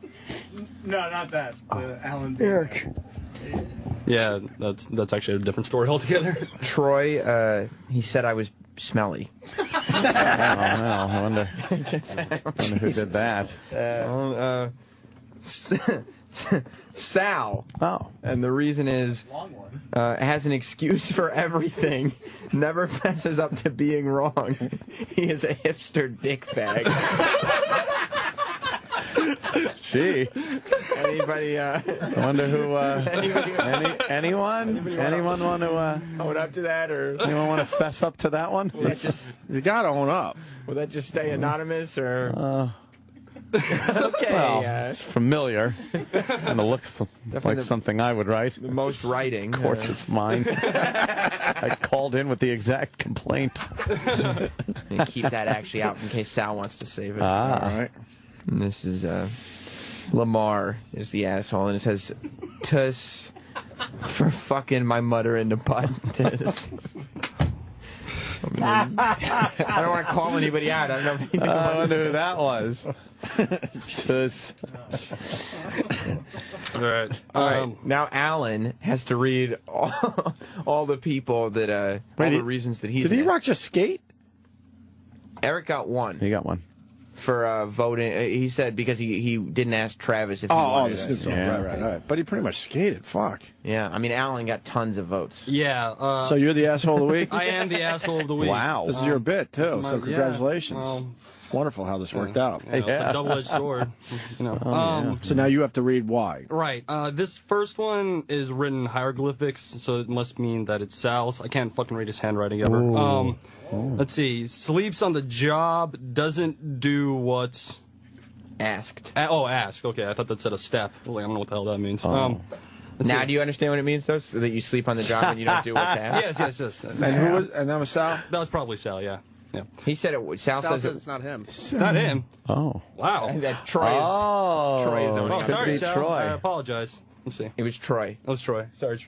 No, not that. The Alan. Eric. Yeah, that's actually a different story altogether. Troy, he said I was smelly. Oh, well, I wonder who did that. Sal. Oh. And the reason is has an excuse for everything. Never fesses up to being wrong. He is a hipster dickbag. Gee. Anybody? I wonder who. Anyone want to? Own up to that, or Anyone want to fess up to that one? You got to own up. will that just stay anonymous, or? Okay. Well, it's familiar. Kind of looks like something I would write. The most writing. Of course, it's mine. I called in with the exact complaint. And keep that actually out in case Sal wants to save it. All right. And this is Lamar is the asshole, and it says "tuss" for fucking my mother in the butt. Tuss. I don't want to call anybody out. I don't know. I wonder who that was. Tuss. All right. All right. Now Alan has to read all the people that all the reasons that he's. Did he rock just skate? Eric got one. He got one. For voting. He said because he didn't ask Travis if he wanted the Snoop Dogg. Yeah. Right. But he pretty much skated. Fuck. Yeah, I mean, Alan got tons of votes. Yeah. So you're the asshole of the week? I am the asshole of the week. Wow. This is your bit, too, my- so congratulations. yeah, well, It's wonderful how this worked out. It's a double-edged sword. You know. So now you have to read why. Right. This first one is written in hieroglyphics, so it must mean that it's Sal's. I can't fucking read his handwriting ever. Let's see. Sleeps on the job, doesn't do what's Asked. asked. Okay, I thought that said a step. I was like, I don't know what the hell that means. Let's Now, see. do you understand what it means, though? So that you sleep on the job and you don't do what's asked? Yes. And who was? And that was Sal. That was probably Sal. Yeah. He said it. Sal says it. it's not him. It's not him. Oh. Wow. That Troy is. Oh. Troy is owning Oh, up. sorry, be Sal. Troy. I apologize. Let's see. It was Troy. That was Troy. Sorry.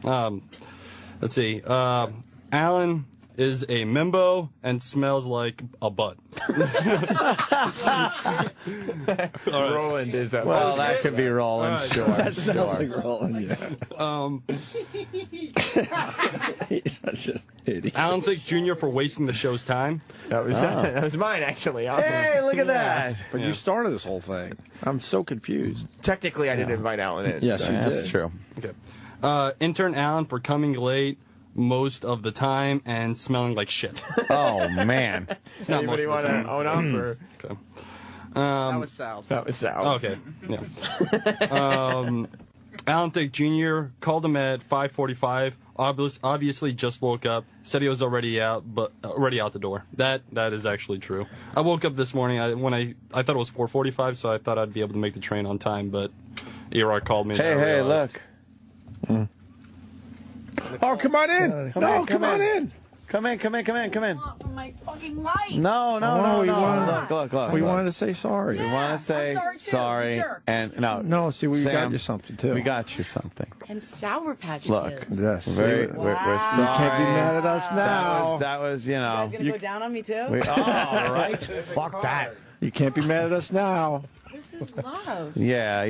Let's see. Alan is a mimbo and smells like a butt. Roland is a. Well, that could be Roland. All right. Sure. That sounds like Roland, He's such an idiot. Alan Thicke Jr. for wasting the show's time. that was mine, actually. Hey, look at that. But you started this whole thing. I'm so confused. Technically, I didn't invite Alan in. Yes, so. you That's did. true. Okay. Intern Alan for coming late most of the time and smelling like shit. Oh, man. It's not most Anybody of want the to time. own up? Or? Okay. That was Sal's. That was Sal. Okay. Yeah. Alan Thicke Jr. called him at 5:45. Obviously, just woke up. Said he was already out, but already out the door. That is actually true. I woke up this morning. I thought it was 4:45, so I thought I'd be able to make the train on time. But Erod called me. Hey, look. Oh, come on in. Come on in. Come in. From my fucking life. No. Look. We wanted to say sorry. We want to say sorry too, jerks. and No, see, we Sam, got you something too. We got you something. And Sour Patch Look, Kids. Yes. we're Wow. sorry. You can't be mad at us now. That was You guys gonna go down on me too? all right. Fuck that. You can't be mad at us now. This is love. Yeah.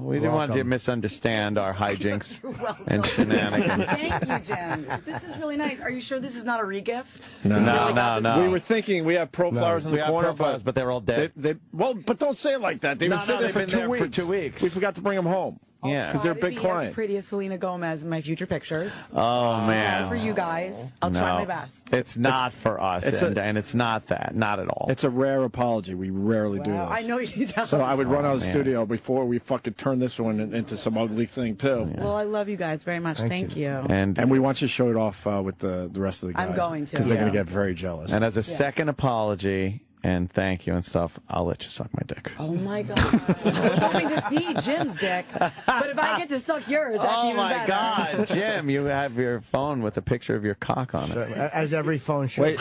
We didn't want you to misunderstand our hijinks and shenanigans. Thank you, Jim. This is really nice. Are you sure this is not a regift? No. We were thinking we have pro flowers in the corner, but they're all dead. But don't say it like that. They've been sitting there for they've been 2 there weeks. for 2 weeks. We forgot to bring them home. Yeah. Because they're a big As client. pretty as Selena Gomez in my future pictures. Oh man. For you guys, I'll try my best. It's not for us, and it's not that, not at all. It's a rare apology. We rarely do this. I know you don't. So I would run out of the man. studio before we fucking turn this one into some ugly thing too. Well, I love you guys very much. Thank you. And we want you to show it off with the rest of the guys. I'm going to. Because they're going to get very jealous. as a second apology and thank you and stuff, I'll let you suck my dick. Oh my God! I was hoping to see Jim's dick, but if I get to suck yours, that's even better. God, Jim, you have your phone with a picture of your cock on it. As every phone should. Wait,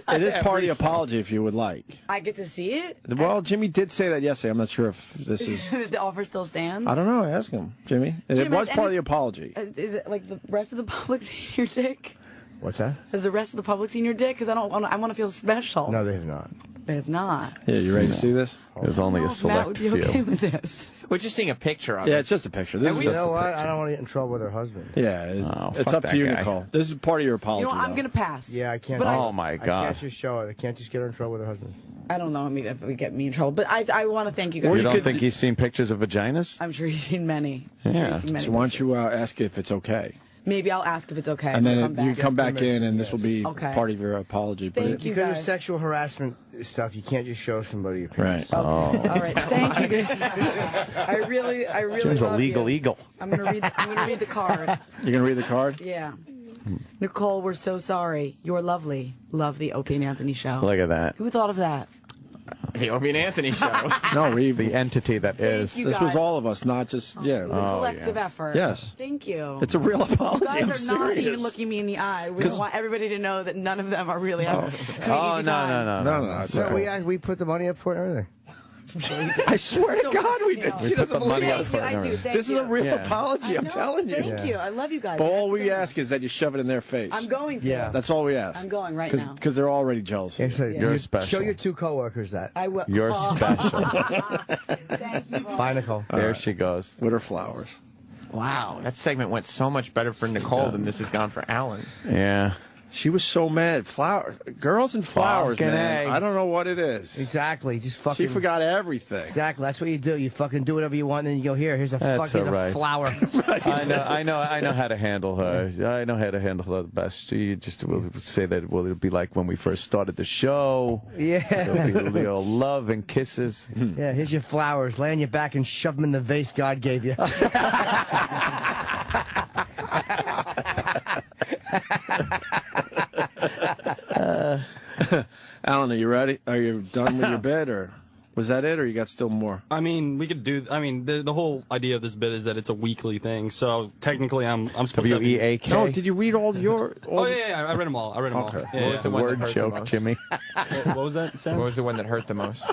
it is part of the apology if you would like. I get to see it. Well, Jimmy did say that yesterday. I'm not sure if this is. The offer still stands. I don't know. Ask him, Jimmy. It Jim, was has part of the apology. Is it like the rest of the public seen your dick? What's that? Has the rest of the public seen your dick? Because I want to feel special. No, they have not. They have not. Yeah, you ready to see this? There's only a Matt select would be few. okay with this. We're just seeing a picture of it. Yeah, it's just a picture. This is You just know a what? picture. I don't want to get in trouble with her husband. Yeah, it's fuck up that to you, guy. Nicole. This is part of your apology. You know, I'm though. gonna pass. Yeah, I can't. But Oh my I God. can't just show it. I can't just get her in trouble with her husband. I don't know. I mean, if we get me in trouble, but I want to thank you guys. You don't think he's seen pictures of vaginas? I'm sure he's seen many. I'm sure Yeah. he's seen many So why don't pictures. you ask if it's okay? Maybe I'll ask if it's okay. And when I then you come back in, and this will be Okay. part of your apology. But Thank you Because of guys. sexual harassment stuff, you can't just show somebody your penis. Right. All right. Thank you. I really Jim's a love legal you. eagle. I'm gonna read the card. You're going to read the card? Yeah. Nicole, we're so sorry. You're lovely. Love the Opie and Anthony show. Look at that. Who thought of that? The Opie and Anthony show. No, The entity that is. you. This was guys. all of us, not just, It yeah. was a collective effort. Yes. Thank you. It's a real apology. You I'm guys are not even serious. looking me in the eye. We don't want everybody to know that none of them are really having an Oh, easy no. time. No, it's So okay. we put the money up for it and everything. I swear So to God we did. much, She you know. doesn't put money believe up it. for it. I do. Thank This is you. a real Yeah. apology, I'm I know. telling you. Thank you. I love you guys. But all That's we the- ask is that you shove it in their face. I'm going to. Yeah. That's all we ask. I'm going right now. Because they're already jealous. of you. You're special. Show your two coworkers that. I will. You're special. Thank you. Bye, Nicole. There she goes. With her flowers. Wow, that segment went so much better for Nicole than this has gone for Alan. Yeah. She was so mad. Girls and flowers, Fucking man. A. I don't know what it is. Exactly. Just fucking. She forgot everything. Exactly. That's what you do. You fucking do whatever you want, and then you go here's a That's here's all right. a flower. I know how to handle her. I know how to handle her the best. She just will say that it'll be like when we first started the show. Yeah. It'll be all love and kisses. Yeah. Here's your flowers. Lay on your back and shove them in the vase God gave you. Alan, are you ready? Are you done with your bit, or was that it, or you got still more? I mean, we could do. I mean, the whole idea of this bit is that it's a weekly thing. So technically, I'm supposed to. W-E-A-K. No, did you read all your? Oh yeah, I read them all. I read them Okay. all. What Yeah, was the The one that word hurt the joke, most? Jimmy. What was that, Sam? What was the one that hurt the most?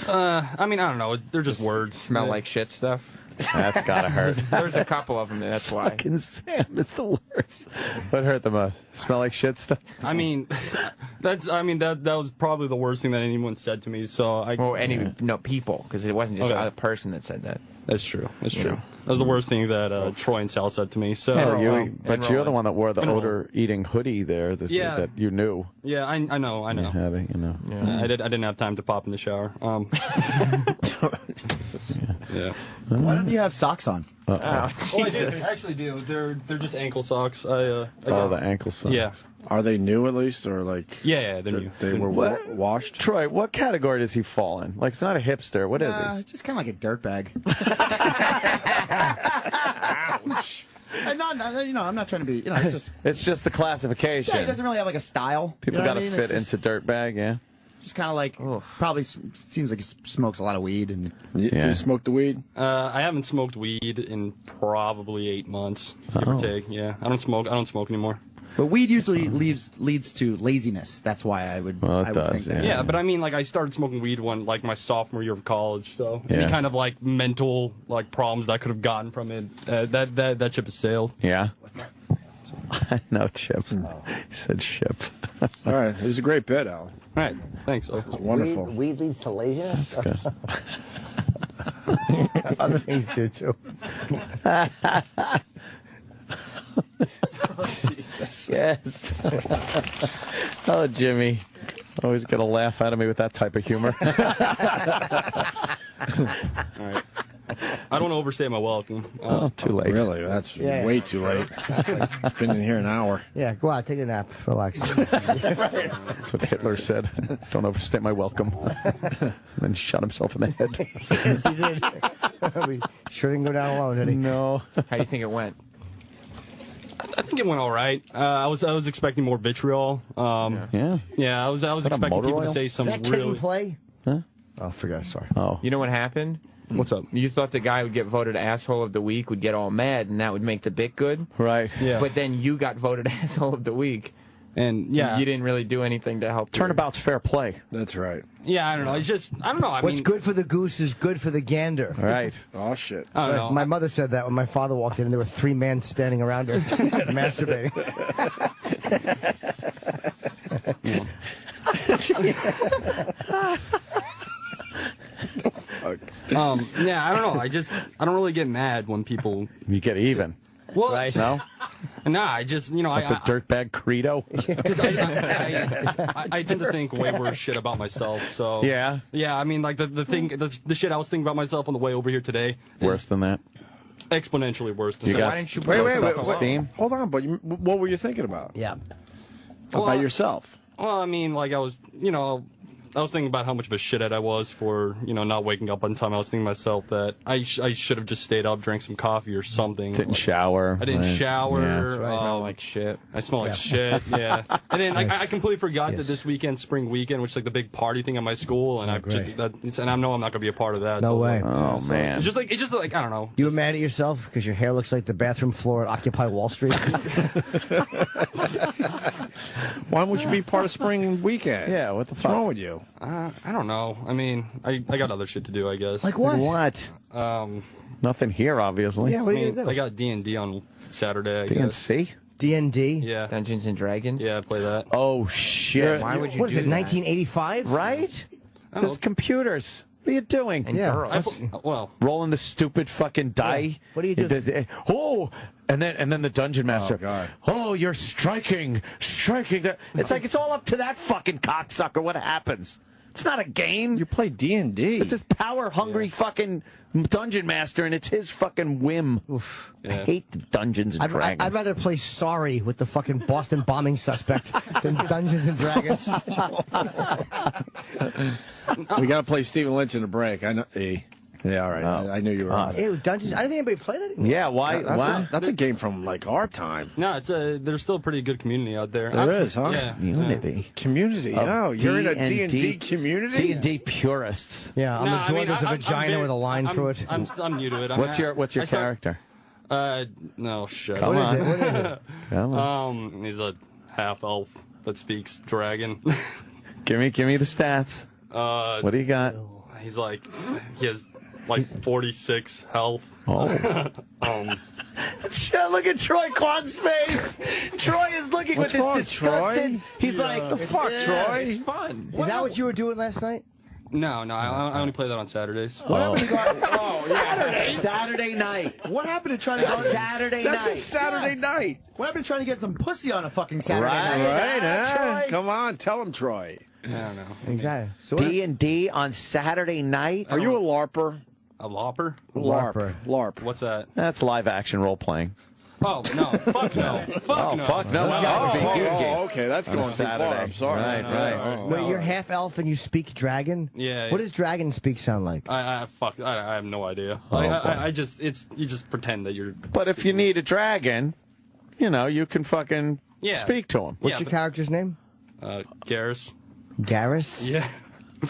I mean, I don't know. They're just words. Smell Yeah. like shit stuff? That's gotta hurt. There's a couple of them, that's why. Fucking Sam, it's the worst. What hurt the most? Smell like shit stuff? I mean, that was probably the worst thing that anyone said to me. So No, people, because it wasn't just Okay. a person that said that. That's true. That's true. That was the worst thing that Troy and Sal said to me. So, but and you're the one that wore the Enroll. odor-eating hoodie there. Yeah. That you knew. yeah, I know. You had it, you know. I didn't have time to pop in the shower. Yeah. Why don't you have socks on? Oh, Oh, I Jesus. actually do. They're just ankle socks. Oh, the ankle socks. Yeah. Are they new at least, or like? Yeah, they're new. They were washed. Troy, what category does he fall in? Like, it's not a hipster. What is he? Just kind of like a dirtbag. I'm not trying to be. It's just. It's just the classification. Yeah, he doesn't really have like a style. People got to fit into dirtbag, yeah. Just kind of like probably seems like he smokes a lot of weed and. Did you smoke the weed? I haven't smoked weed in probably 8 months, give or take. Yeah, I don't smoke anymore. But weed usually leads to laziness. That's why I would. Well, it I would does, think that. Yeah, but I mean, like, I started smoking weed when, like, my sophomore year of college. So any kind of like mental like problems that I could have gotten from it, that ship has sailed. Yeah. No, Chip. He said ship. All right, it was a great bit, Al. All right, thanks. It was wonderful. Weed leads to laziness. Good. Other things do too. Jesus. Yes. Oh, Jimmy. Always got to laugh out of me with that type of humor. All right. I don't overstay my welcome. Too late. Really, that's way too late. Been in here an hour. Yeah, go out, take a nap, relax. That's what Hitler said. Don't overstay my welcome. And then shot himself in the head. Yes, he did. We sure didn't go down alone, did he? No. How do you think it went? I think it went all right. I was expecting more vitriol. Yeah. Yeah, I was expecting people to say some Is that kid in really. play? Huh? Oh, forgot. Sorry. Oh. You know what happened? What's up? You thought the guy who would get voted asshole of the week would get all mad, and that would make the bit good. Right. Yeah. But then you got voted asshole of the week. And yeah, You didn't really do anything to help. Turnabout's fair play. That's right. yeah, I don't know. It's just I don't know. I What's mean, good for the goose is good for the gander. Right. Oh shit. I don't know. My mother said that when my father walked in and there were 3 men standing around her masturbating. Yeah, I don't know. I don't really get mad when people. You get even. Well, Right. No? Nah, I just the Dirtbag credo? Because I tend to think way worse shit about myself. So Yeah? I mean, like the shit I was thinking about myself on the way over here today. Worse than that? Exponentially worse than You that. got Why didn't you Wait, wait, wait. self-esteem? Hold on, but what were you thinking about? Yeah. About yourself? Well, I mean, like I was thinking about how much of a shithead I was for, not waking up on time. I was thinking to myself that I should have just stayed up, drank some coffee or something. Didn't shower. I didn't Right. shower. Yeah. I smell like shit. I smell like shit, yeah. And then I completely forgot that this weekend, spring weekend, which is like the big party thing at my school, and I know I'm not gonna be a part of that. No so way. Oh, man. It's just like I don't know. You were mad at yourself because your hair looks like the bathroom floor at Occupy Wall Street? Why would you be part of spring weekend? Yeah, what the What's fuck? wrong with you? I don't know. I mean, I got other shit to do, I guess. Like what? What? Nothing here, obviously. Yeah, what do you do? I got D&D on Saturday. I guess. DNC? D&D? Yeah. Dungeons and Dragons. Yeah, I play that. Oh, shit. Why would you What is do it, that? 1985? Right? I don't Those computers. What are you doing? And Yeah. girls. Well, Rolling the stupid fucking die. What do you do? Oh, and then the dungeon master. Oh, God. Oh, you're striking. It's like it's all up to that fucking cocksucker. What happens? It's not a game. You play D&D. It's this power-hungry fucking dungeon master, and it's his fucking whim. I hate the Dungeons and Dragons. I'd rather play Sorry with the fucking Boston bombing suspect than Dungeons and Dragons. We got to play Stephen Lynch in a break. I know. Yeah, all right. I knew you were on it. Ew, Dungeons. I didn't think anybody play that anymore. Yeah, why? That's a game from like our time. no, there's still a pretty good community out there. There is, huh? Yeah. Unity. Community. Oh, you're in a D&D community? D&D purists. Yeah, on No, the I door mean, there's a I'm vagina very- with a line through it. I'm new to it. What's your character? No shit. Come on. What is it? Come on. He's a half elf that speaks dragon. Give me the stats. What do you got? He has like 46 health. Oh. Look at Troy Quan's face. Troy is looking What's with wrong, this disgusted. Troy? He's like, the fuck, Troy? It's fun. Is that what you were doing last night? No, I only play that on Saturdays. What happened to go Saturday night. What happened to trying to go Saturday That's night. a Saturday night. What happened to trying to get some pussy on a fucking Saturday Right. night? Right, Troy. Come on, tell him, Troy. I don't know. Exactly. So D&D on Saturday night? Are you a LARPer? A lopper? LARP. What's that? That's live action role playing. Oh no! Fuck no! Fuck no! Fuck no! That would be kinky. Okay, that's going too far. Saturday. I'm sorry. Right. Wait, you're half elf and you speak dragon? Yeah. What does dragon speak sound like? I have no idea. Oh, I just you just pretend that you're. But if you need a dragon, you can fucking speak to him. What's your character's name? Garrus. Garrus? Yeah. I'm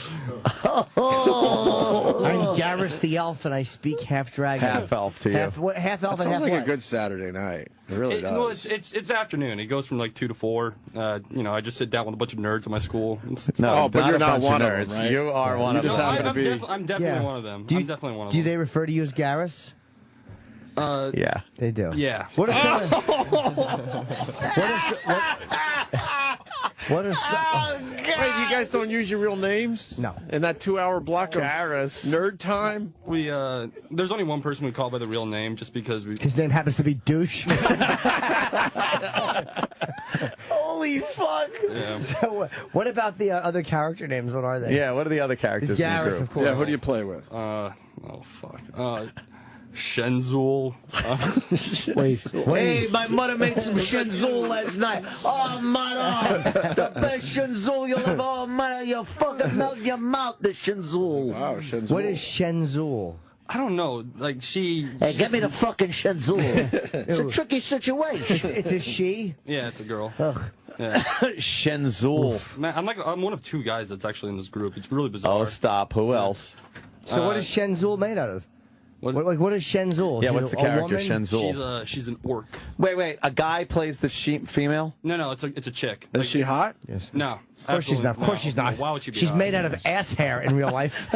Garrus the elf, and I speak half dragon. Half elf to you. Half elf That and half sounds like what? a good Saturday night. It really does. Well, it's afternoon. It goes from like 2 to 4. I just sit down with a bunch of nerds at my school. No, but you're not one of nerds. them, right? You are one of them. I'm definitely one of them. I'm definitely one of them. Do they refer to you as Garrus? Yeah. They do. Yeah. What if someone... What if Wait, you guys don't use your real names? No. In that 2-hour block of nerd time? There's only one person we call by the real name, just because his name happens to be Douche? Holy fuck! Yeah. So, what about the other character names? What are they? Yeah, what are the other characters It's in the Garrus, group? of course. Yeah, who do you play with? oh fuck. Shenzul. Wait. My mother made some Shenzul last night. Oh, mother! The best Shenzul you'll ever. Oh, mother, you'll fucking melt your mouth, the Shenzul. Wow, Shenzul. What is Shenzul? I don't know. Like Hey, get me the fucking Shenzul. It's a tricky situation. It's a she? Yeah, it's a girl. Ugh. Yeah. Shenzul. Man, I'm one of 2 guys that's actually in this group. It's really bizarre. Oh, stop. Who else? So what is Shenzul made out of? What is Shenzul? Yeah, She's what's the a character, woman? Shenzul? She's an orc. Wait. A guy plays the female? No, it's a chick. Is she hot? Yes. No. Of course she's not. Of course she's not. Why would she be? She's hot? made out of ass hair in real life.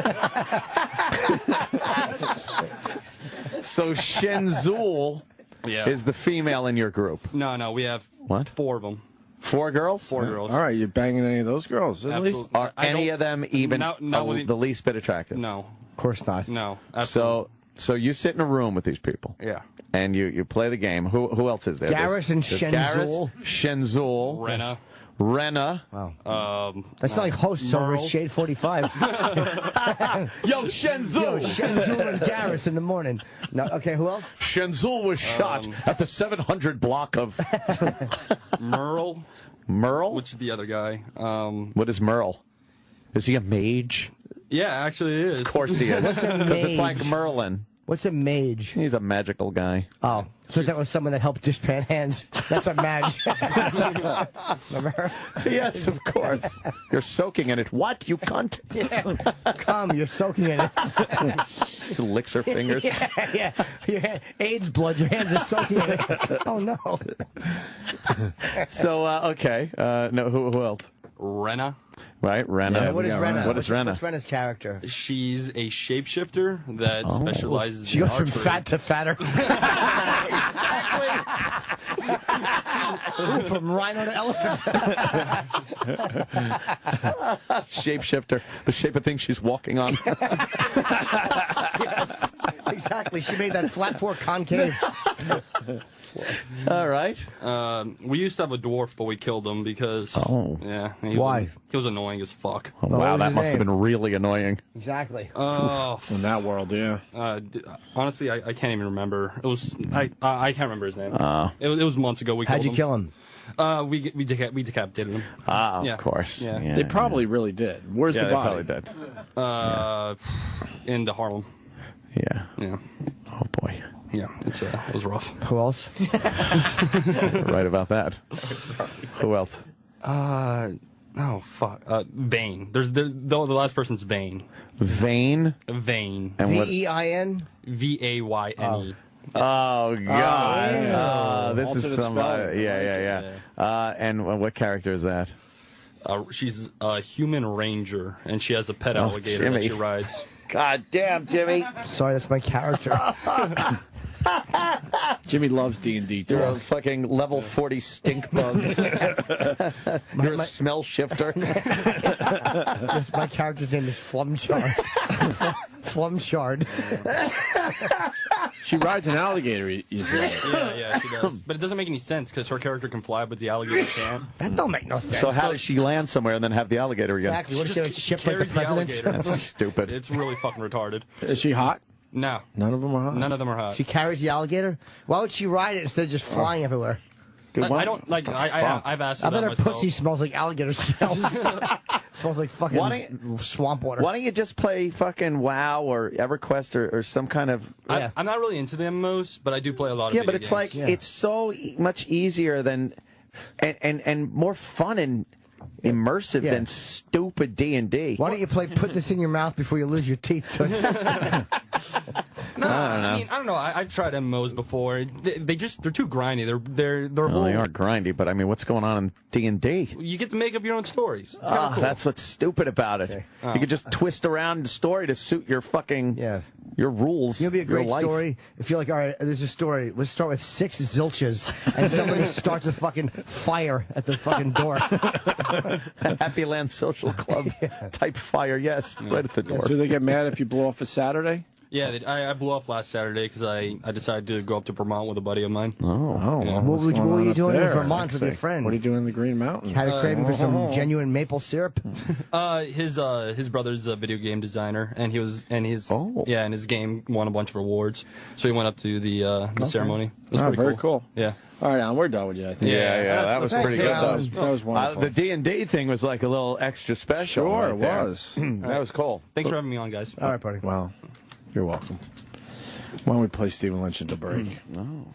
So Shenzul is the female in your group. No, we have 4 of them. 4 girls? 4 girls. All right, you banging any of those girls at least? Absolutely. Are any of them even the least bit attractive? No. Of course not. No. Absolutely. So you sit in a room with these people. Yeah. And you play the game. Who else is there? Garrus and Shenzul. Shenzul. Rena. Renna. Wow. That's not like hosts over at Shade 45. Yo, Shenzul! Yo, Shenzul and Garrus in the morning. No, okay, who else? Shenzul was shot at the 700 block of... Merle. Merle? Which is the other guy. What is Merle? Is he a mage? Yeah, actually it is. Of course he is. Because it's like Merlin. What's a mage? He's a magical guy. Oh, so that was someone that helped dishpan hands. That's a mage. Remember? Yes, of course. You're soaking in it. What, you cunt? Yeah. Come, you're soaking in it. Just licks her fingers. Yeah. You had AIDS blood, your hands are soaking in it. Oh, no. So, okay. No, who else? Rena. Right, Renna. Yeah, what is Renna? What is Renna? What's Renna's character? She's a shapeshifter that specializes She in goes from archery. fat to fatter. Ooh, from rhino to elephant. Shapeshifter. The shape of things she's walking on. Yes, exactly. She made that flat fork concave. All right. We used to have a dwarf, but we killed him because... Yeah. Why? He was annoying as fuck. Oh, wow, that must have been really annoying. Exactly. Oh. In that world, yeah. Honestly, I can't even remember. It was... I can't remember his name. It was months ago. How'd you kill him? We decapitated him. Ah, Yeah. of course. Yeah. They probably really did. Where's the they body? probably did. In Harlem. Yeah. Yeah. Oh, boy. Yeah, it was rough. Who else? Right about that. Who else? Oh, fuck. Vane. The last person's Vane. Vane? Vane. And what? V-E-I-N? V-A-Y-N-E. Oh, God. This is Alternate some... spelling. Yeah. And what character is that? She's a human ranger, and she has a pet alligator Jimmy. that she rides. God damn, Jimmy. Sorry, that's my character. Jimmy loves D&D. You're a fucking level 40 stink bug. You're a smell shifter. My character's name is Flumchard. Flumchard. She rides an alligator, you say. Yeah, she does. But it doesn't make any sense because her character can fly, but the alligator can't. That don't make no sense. So how does she land somewhere and then have the alligator again? Exactly. What if She she just ship like the carries the president? alligator. That's stupid. It's really fucking retarded. Is she hot? No. None of them are hot? None of them are hot. She carries the alligator? Why would she ride it instead of just flying everywhere? I don't, like, I've asked her I bet that her myself. pussy smells like alligator smells. Smells like fucking swamp water. Why don't you just play fucking WoW or EverQuest or some kind of... I'm not really into them most, but I do play a lot of Yeah, video but it's games. like, it's so much easier than... And more fun and immersive than stupid D&D. Why don't you put this in your mouth before you lose your teeth? No, I don't know. I've tried MMOs before. They're too grindy. They're Well, they are grindy, but I mean, what's going on in D&D? You get to make up your own stories. It's kinda cool. That's what's stupid about it. You could just twist around the story to suit your fucking your rules. It'll be a great your life. story if you're like, all right, there's a story. Let's start with 6 zilches, and somebody starts a fucking fire at the fucking door. Happy Land Social Club type fire, yes, right at the door. So they get mad if you blow off a Saturday? Yeah, I blew off last Saturday because I decided to go up to Vermont with a buddy of mine. What were you doing in Vermont with your friend? What are you doing in the Green Mountains? Had a craving for some genuine maple syrup? His brother's a video game designer, and his game won a bunch of awards. So he went up to the ceremony. It was pretty very cool. Yeah. All right, Alan, we're done with you, I think. Yeah, that was pretty good. That was wonderful. The D&D thing was like a little extra special. Sure, right it there. was. That was cool. Thanks for having me on, guys. All right, buddy. Well, you're welcome. Why don't we play Stephen Lynch into break? No.